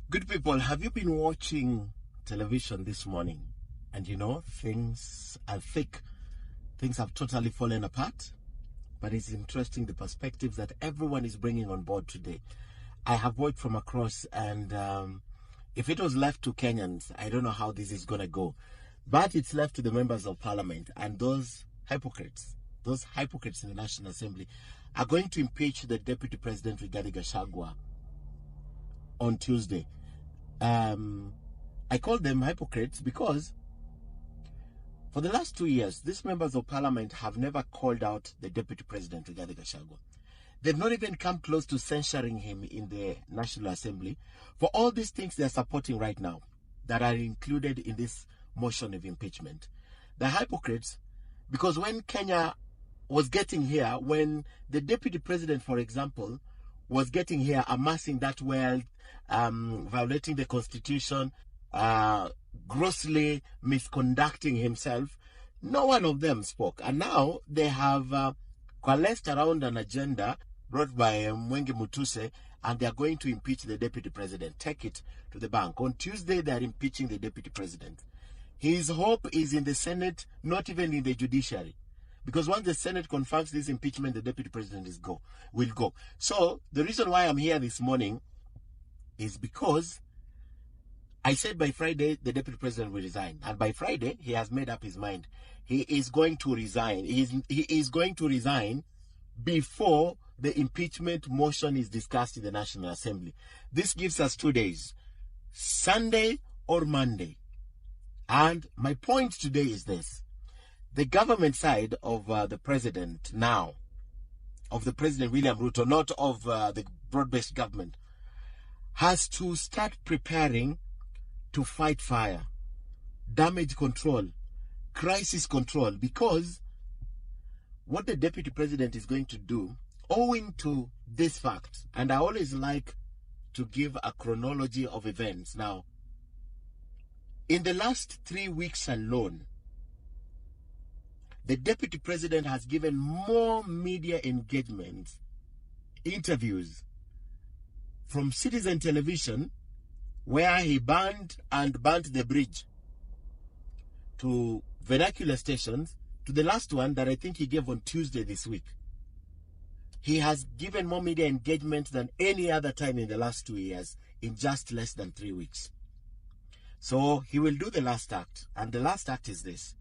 Good people, have you been watching television this morning? And things are thick. Things have totally fallen apart. But it's interesting the perspectives that everyone is bringing on board today. I have watched from across, and if it was left to Kenyans, I don't know how this is going to go. But it's left to the members of parliament, and those hypocrites in the National Assembly are going to impeach the Deputy President Rigathi Gachagua on Tuesday. I call them hypocrites because for the last 2 years, these members of parliament have never called out the Deputy President Rigathi Gachagua. They've not even come close to censuring him in the National Assembly for all these things they're supporting right now that are included in this motion of impeachment. They're hypocrites because when Kenya was getting here, when the Deputy President, for example, was getting here, amassing that wealth, violating the Constitution, grossly misconducting himself, no one of them spoke. And now they have coalesced around an agenda brought by Mwenge Mutuse, and they are going to impeach the Deputy President. Take it to the bank. On Tuesday, they are impeaching the Deputy President. His hope is in the Senate, not even in the judiciary. Because once the Senate confirms this impeachment, the Deputy President will go. So the reason why I'm here this morning is because I said by Friday, the Deputy President will resign. And by Friday, he has made up his mind. He is going to resign. He is going to resign before the impeachment motion is discussed in the National Assembly. This gives us 2 days, Sunday or Monday. And my point today is this. The government side of the president now, of the President William Ruto, not of the broad-based government, has to start preparing to fight fire, damage control, crisis control, because what the Deputy President is going to do, owing to this fact, and I always like to give a chronology of events. Now, in the last 3 weeks alone, the Deputy President has given more media engagements, interviews from Citizen Television, where he burnt the bridge, to vernacular stations, to the last one that I think he gave on Tuesday this week. He has given more media engagement than any other time in the last 2 years in just less than 3 weeks. So he will do the last act, and the last act is this.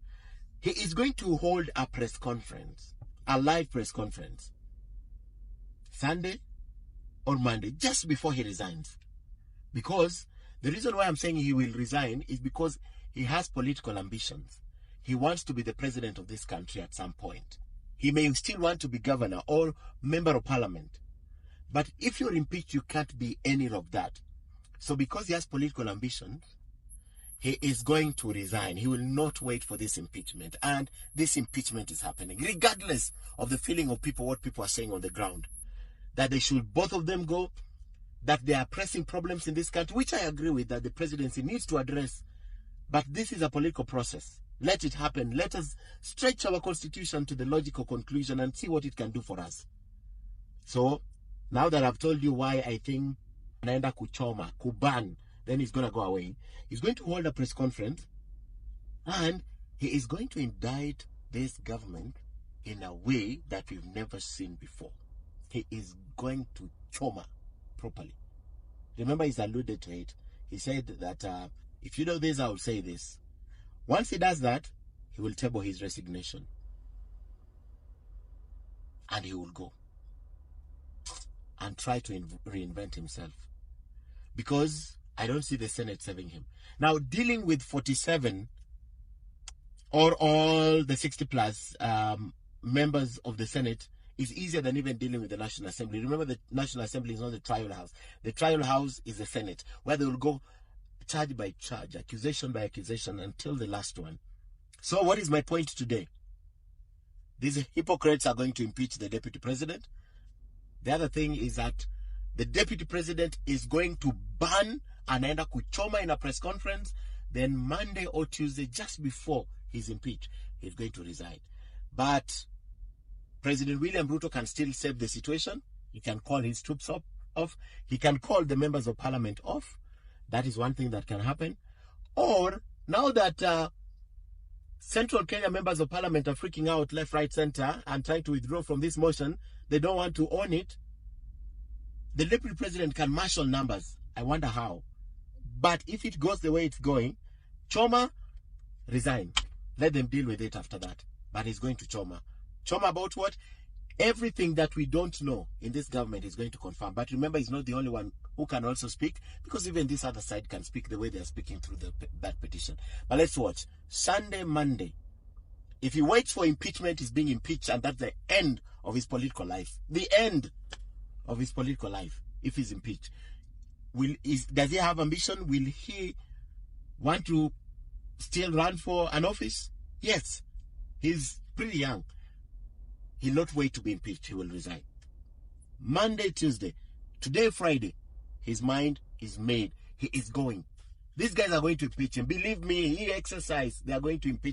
He is going to hold a press conference, a live press conference, Sunday or Monday, just before he resigns. Because the reason why I'm saying he will resign is because he has political ambitions. He wants to be the president of this country at some point. He may still want to be governor or member of parliament. But if you're impeached, you can't be any of that. So because he has political ambitions, he is going to resign. He will not wait for this impeachment. And this impeachment is happening, regardless of the feeling of people, what people are saying on the ground. That they should, both of them, go. That there are pressing problems in this country, which I agree with, that the presidency needs to address. But this is a political process. Let it happen. Let us stretch our constitution to the logical conclusion and see what it can do for us. So, now that I've told you why I think anaenda kuchoma, kuban, then he's going to go away. He's going to hold a press conference, and he is going to indict this government in a way that we've never seen before. He is going to choma properly. Remember, he's alluded to it. He said that if you do this, I will say this. Once he does that, he will table his resignation. And he will go and try to reinvent himself. Because I don't see the Senate saving him. Now, dealing with 47 or all the 60 plus members of the Senate is easier than even dealing with the National Assembly. Remember, the National Assembly is not the trial house. The trial house is the Senate, where they will go charge by charge, accusation by accusation, until the last one. So what is my point today? These hypocrites are going to impeach the Deputy President. The other thing is that the Deputy President is going to ban anaenda kuchoma in a press conference. Then Monday or Tuesday, just before he's impeached, he's going to resign. But President William Ruto can still save the situation. He can call his troops off. He can call the members of parliament off. That is one thing that can happen. Or, now that Central Kenya members of parliament are freaking out left, right, center and trying to withdraw from this motion, they don't want to own it, the deputy president can marshal numbers. I wonder how. But if it goes the way it's going, Choma, resign. Let them deal with it after that. But he's going to Choma. Choma about what? Everything that we don't know in this government is going to confirm. But remember, he's not the only one who can also speak, because even this other side can speak the way they are speaking through that petition. But let's watch. Sunday, Monday. If he waits for impeachment, he's being impeached, and that's the end of his political life. The end of his political life, if he's impeached. Does he have ambition? Will he want to still run for an office? Yes. He's pretty young. He'll not wait to be impeached. He will resign. Monday, Tuesday. Today, Friday. His mind is made. He is going. These guys are going to impeach him. Believe me, he exercised. They are going to impeach